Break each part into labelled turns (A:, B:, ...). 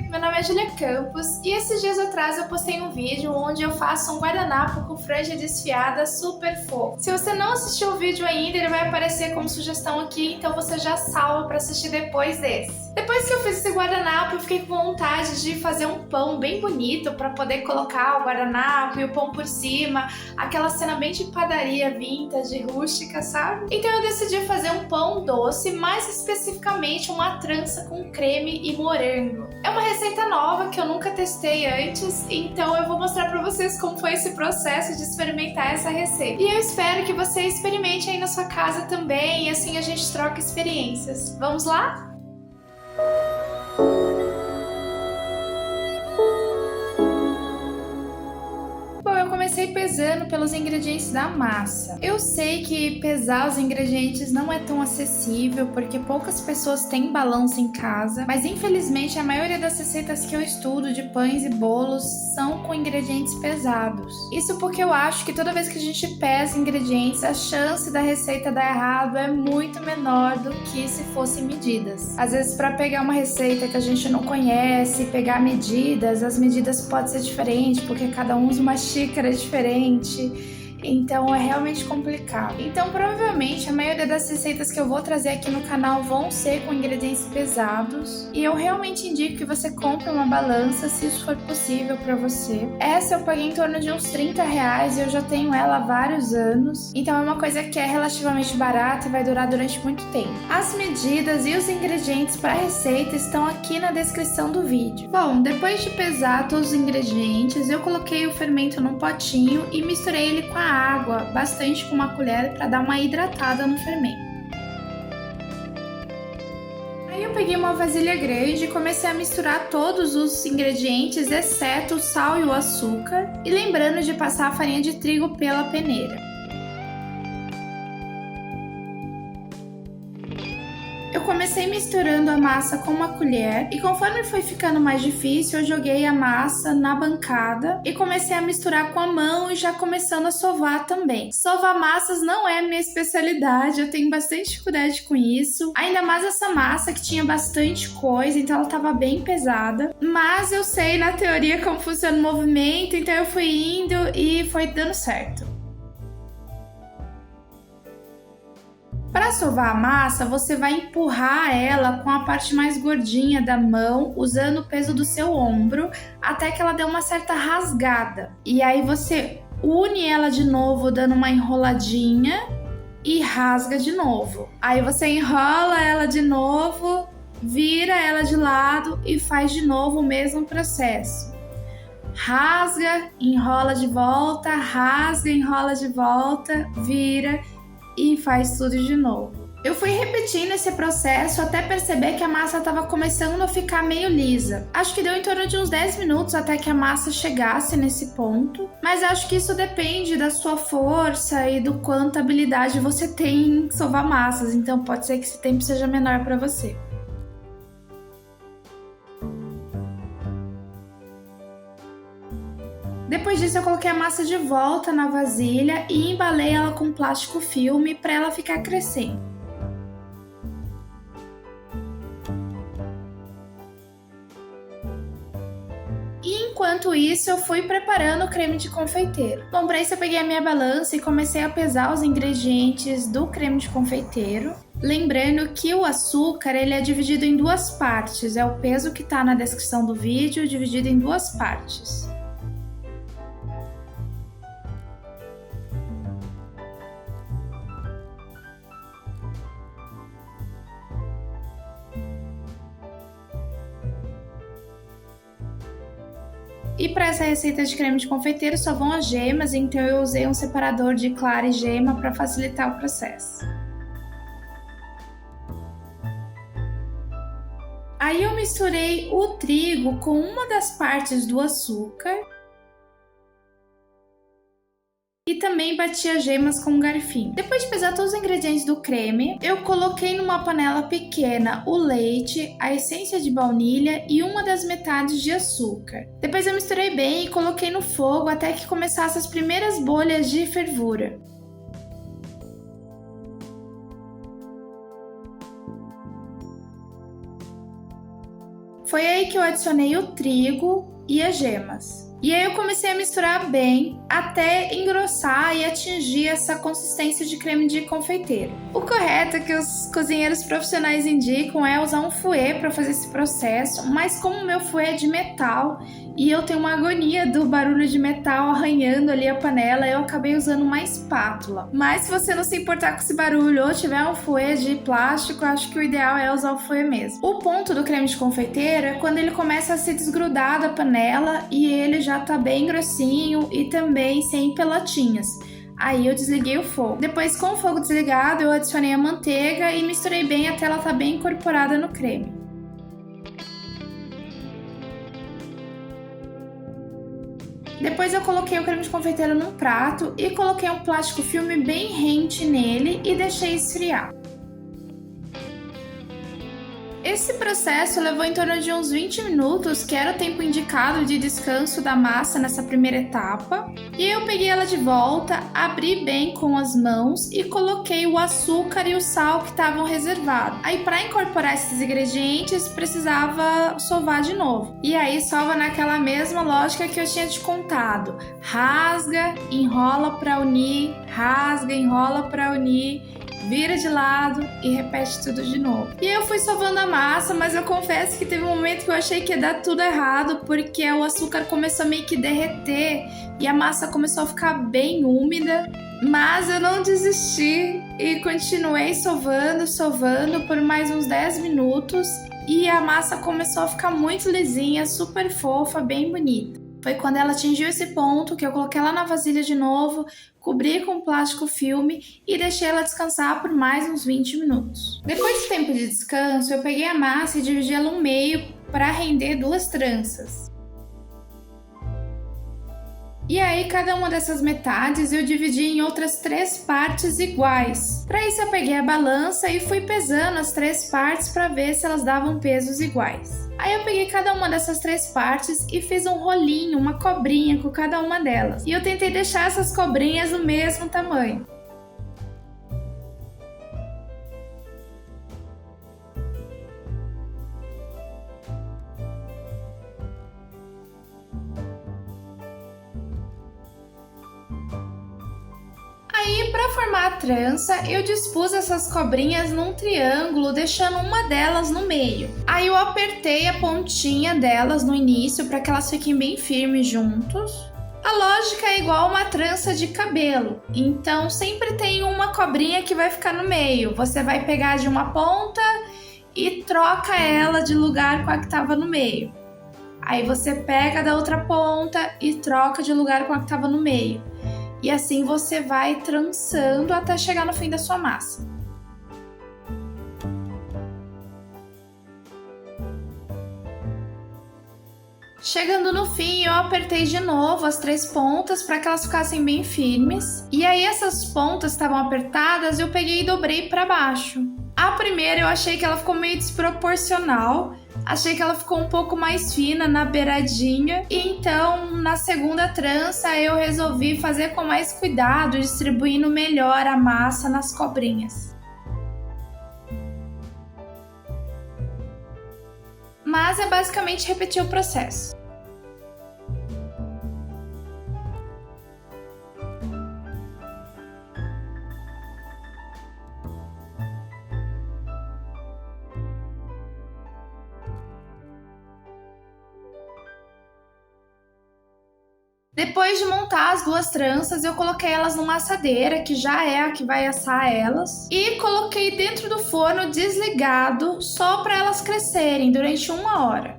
A: meu nome é Julia Campos e esses dias atrás eu postei um vídeo onde eu faço um guardanapo com franja desfiada super fofo. Se você não assistiu o vídeo ainda, ele vai aparecer como sugestão aqui, então você já salva para assistir depois desse. Depois que eu fiz esse guardanapo, eu fiquei com vontade de fazer um pão bem bonito para poder colocar o guardanapo e o pão por cima, aquela cena bem de padaria vintage, rústica, sabe? Então eu decidi fazer um pão doce, mais especificamente uma trança com creme e morango. É uma receita nova que eu nunca testei antes, então eu vou mostrar para vocês como foi esse processo de experimentar essa receita. E eu espero que você experimente aí na sua casa também, e assim a gente troca experiências. Vamos lá? Comecei pesando pelos ingredientes da massa. Eu sei que pesar os ingredientes não é tão acessível porque poucas pessoas têm balança em casa, mas infelizmente a maioria das receitas que eu estudo de pães e bolos são com ingredientes pesados. Isso porque eu acho que toda vez que a gente pesa ingredientes, a chance da receita dar errado é muito menor do que se fossem medidas. Às vezes, para pegar uma receita que a gente não conhece, pegar medidas, as medidas podem ser diferentes porque cada um usa uma xícara diferente, então é realmente complicado. Então provavelmente a maioria das receitas que eu vou trazer aqui no canal vão ser com ingredientes pesados, e eu realmente indico que você compre uma balança se isso for possível para você. Essa eu paguei em torno de uns R$30 e eu já tenho ela há vários anos, então é uma coisa que é relativamente barata e vai durar durante muito tempo. As medidas e os ingredientes para a receita estão aqui na descrição do vídeo. Bom, depois de pesar todos os ingredientes, eu coloquei o fermento num potinho e misturei ele com a água, bastante com uma colher para dar uma hidratada no fermento. Aí eu peguei uma vasilha grande e comecei a misturar todos os ingredientes, exceto o sal e o açúcar, e lembrando de passar a farinha de trigo pela peneira. Eu comecei misturando a massa com uma colher e conforme foi ficando mais difícil, eu joguei a massa na bancada e comecei a misturar com a mão e já começando a sovar também. Sovar massas não é minha especialidade, eu tenho bastante dificuldade com isso. Ainda mais essa massa que tinha bastante coisa, então ela estava bem pesada. Mas eu sei na teoria como funciona o movimento, então eu fui indo e foi dando certo. Para sovar a massa, você vai empurrar ela com a parte mais gordinha da mão, usando o peso do seu ombro, até que ela dê uma certa rasgada. E aí você une ela de novo, dando uma enroladinha e rasga de novo. Aí você enrola ela de novo, vira ela de lado e faz de novo o mesmo processo. Rasga, enrola de volta, rasga, enrola de volta, vira e faz tudo de novo. Eu fui repetindo esse processo até perceber que a massa estava começando a ficar meio lisa. Acho que deu em torno de uns 10 minutos até que a massa chegasse nesse ponto, mas acho que isso depende da sua força e do quanto habilidade você tem em sovar massas, então pode ser que esse tempo seja menor para você. Depois disso eu coloquei a massa de volta na vasilha e embalei ela com plástico filme para ela ficar crescendo. E enquanto isso eu fui preparando o creme de confeiteiro. Bom, para isso eu peguei a minha balança e comecei a pesar os ingredientes do creme de confeiteiro. Lembrando que o açúcar ele é dividido em duas partes, é o peso que está na descrição do vídeo, dividido em duas partes. E para essa receita de creme de confeiteiro só vão as gemas, então eu usei um separador de clara e gema para facilitar o processo. Aí eu misturei o trigo com uma das partes do açúcar e também bati as gemas com um garfinho. Depois de pesar todos os ingredientes do creme, eu coloquei numa panela pequena o leite, a essência de baunilha e uma das metades de açúcar. Depois eu misturei bem e coloquei no fogo até que começasse as primeiras bolhas de fervura. foi aí que eu adicionei o trigo e as gemas. E aí eu comecei a misturar bem até engrossar e atingir essa consistência de creme de confeiteiro. O correto que os cozinheiros profissionais indicam é usar um fouet para fazer esse processo, mas como o meu fouet é de metal e eu tenho uma agonia do barulho de metal arranhando ali a panela, eu acabei usando uma espátula. Mas se você não se importar com esse barulho ou tiver um fouet de plástico, acho que o ideal é usar o fouet mesmo. O ponto do creme de confeiteiro é quando ele começa a se desgrudar da panela e ele já tá bem grossinho e também sem pelotinhas. Aí eu desliguei o fogo. Depois, com o fogo desligado, eu adicionei a manteiga e misturei bem até ela estar bem incorporada no creme. Depois eu coloquei o creme de confeiteiro num prato e coloquei um plástico filme bem rente nele e deixei esfriar. Esse processo levou em torno de uns 20 minutos, que era o tempo indicado de descanso da massa nessa primeira etapa. E eu peguei ela de volta, abri bem com as mãos e coloquei o açúcar e o sal que estavam reservados. Aí para incorporar esses ingredientes precisava sovar de novo. E aí sova naquela mesma lógica que eu tinha te contado. Rasga, enrola para unir, rasga, enrola para unir, vira de lado e repete tudo de novo. E eu fui sovando a massa, mas eu confesso que teve um momento que eu achei que ia dar tudo errado, porque o açúcar começou a meio que derreter e a massa começou a ficar bem úmida. Mas eu não desisti e continuei sovando por mais uns 10 minutos e a massa começou a ficar muito lisinha, super fofa, bem bonita. Foi quando ela atingiu esse ponto que eu coloquei ela na vasilha de novo, cobri com plástico filme e deixei ela descansar por mais uns 20 minutos. Depois do tempo de descanso, eu peguei a massa e dividi ela no meio para render 2 tranças. E aí, cada uma dessas metades eu dividi em outras 3 partes iguais. Para isso, eu peguei a balança e fui pesando as 3 partes para ver se elas davam pesos iguais. Aí eu peguei cada uma dessas 3 partes e fiz um rolinho, uma cobrinha com cada uma delas. E eu tentei deixar essas cobrinhas do mesmo tamanho. Aí, para formar a trança, eu dispus essas cobrinhas num triângulo, deixando uma delas no meio. Aí eu apertei a pontinha delas no início para que elas fiquem bem firmes juntos. A lógica é igual uma trança de cabelo, então sempre tem uma cobrinha que vai ficar no meio. Você vai pegar de uma ponta e troca ela de lugar com a que estava no meio. Aí você pega da outra ponta e troca de lugar com a que estava no meio. E assim você vai trançando até chegar no fim da sua massa. Chegando no fim, eu apertei de novo as 3 pontas para que elas ficassem bem firmes. E aí essas pontas estavam apertadas, eu peguei e dobrei para baixo. A primeira eu achei que ela ficou meio desproporcional. Achei que ela ficou um pouco mais fina na beiradinha. E então, na segunda trança, eu resolvi fazer com mais cuidado, distribuindo melhor a massa nas cobrinhas. Mas é basicamente repetir o processo. Depois de montar as 2 tranças, eu coloquei elas numa assadeira, que já é a que vai assar elas, e coloquei dentro do forno desligado só para elas crescerem durante 1 hora.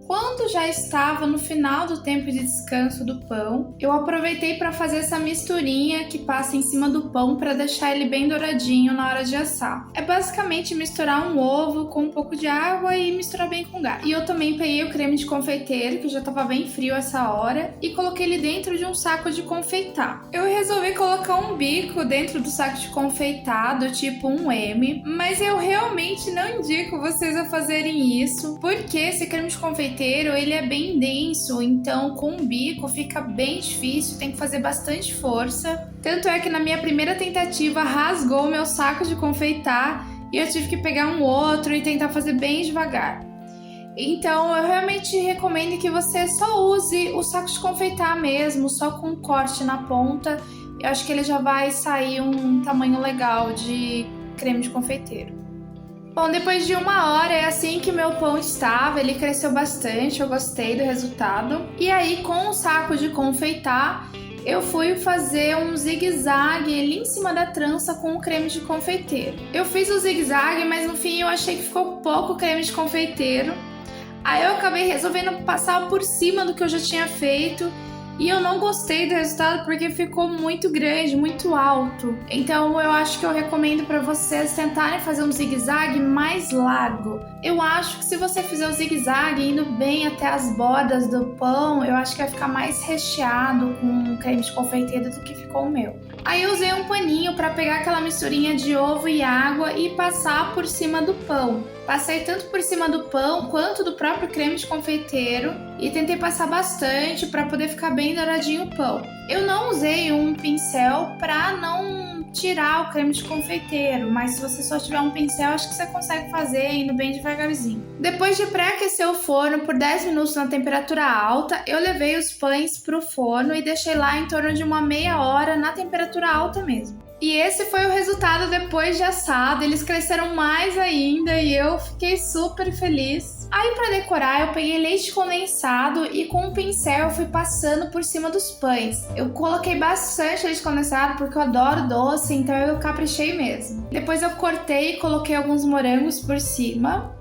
A: Quando já estava no final do tempo de descanso do pão, eu aproveitei para fazer essa misturinha que passa em cima do pão para deixar ele bem douradinho na hora de assar. É basicamente misturar um ovo com um pouco de água e misturar bem com gás. E eu também peguei o creme de confeiteiro, que já estava bem frio essa hora, e coloquei ele dentro de um saco de confeitar. Eu resolvi colocar um bico dentro do saco de confeitar, do tipo um M, mas eu realmente não indico vocês a fazerem isso, porque esse creme de confeiteiro ele é bem denso, então com o bico fica bem difícil, tem que fazer bastante força. Tanto é que na minha primeira tentativa rasgou o meu saco de confeitar e eu tive que pegar um outro e tentar fazer bem devagar. Então eu realmente recomendo que você só use o saco de confeitar mesmo, só com um corte na ponta. Eu acho que ele já vai sair um tamanho legal de creme de confeiteiro. Bom, depois de 1 hora é assim que meu pão estava, ele cresceu bastante, eu gostei do resultado. E aí com o saco de confeitar, eu fui fazer um zigue-zague ali em cima da trança com o creme de confeiteiro. Eu fiz o zigue-zague, mas no fim eu achei que ficou pouco creme de confeiteiro. Aí eu acabei resolvendo passar por cima do que eu já tinha feito e eu não gostei do resultado porque ficou muito grande, muito alto. Então eu acho que eu recomendo para vocês tentarem fazer um zigue-zague mais largo. Eu acho que se você fizer o zigue-zague indo bem até as bordas do pão, eu acho que vai ficar mais recheado com creme de confeiteiro do que ficou o meu. Aí eu usei um paninho para pegar aquela misturinha de ovo e água e passar por cima do pão. Passei tanto por cima do pão quanto do próprio creme de confeiteiro e tentei passar bastante para poder ficar bem douradinho o pão. Eu não usei um pincel para não tirar o creme de confeiteiro, mas se você só tiver um pincel, acho que você consegue fazer indo bem devagarzinho. Depois de pré-aquecer o forno por 10 minutos na temperatura alta, eu levei os pães para o forno e deixei lá em torno de uma meia hora na temperatura alta mesmo. E esse foi o resultado depois de assado, eles cresceram mais ainda e eu fiquei super feliz. Aí para decorar eu peguei leite condensado e com um pincel eu fui passando por cima dos pães. Eu coloquei bastante leite condensado porque eu adoro doce, então eu caprichei mesmo. Depois eu cortei e coloquei alguns morangos por cima.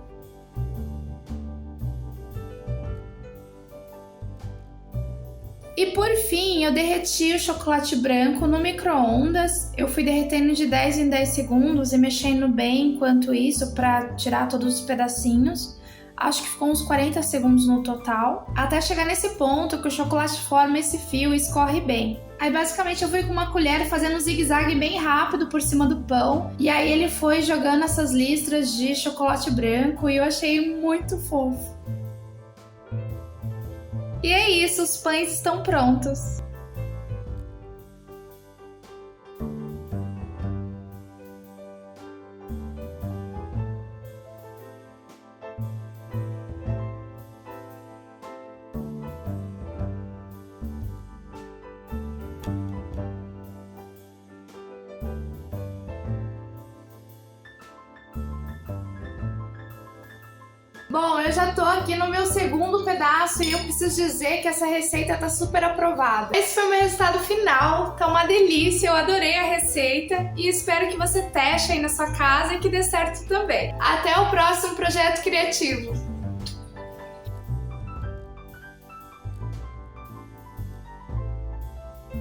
A: E por fim, eu derreti o chocolate branco no micro-ondas. Eu fui derretendo de 10 em 10 segundos e mexendo bem enquanto isso para tirar todos os pedacinhos. Acho que ficou uns 40 segundos no total, até chegar nesse ponto que o chocolate forma esse fio e escorre bem. Aí basicamente eu fui com uma colher fazendo um zigue-zague bem rápido por cima do pão, e aí ele foi jogando essas listras de chocolate branco e eu achei muito fofo. E é isso, os pães estão prontos. Bom, eu já tô aqui no meu segundo pedaço e eu preciso dizer que essa receita tá super aprovada. Esse foi o meu resultado final, tá uma delícia, eu adorei a receita e espero que você teste aí na sua casa e que dê certo também. Até o próximo projeto criativo!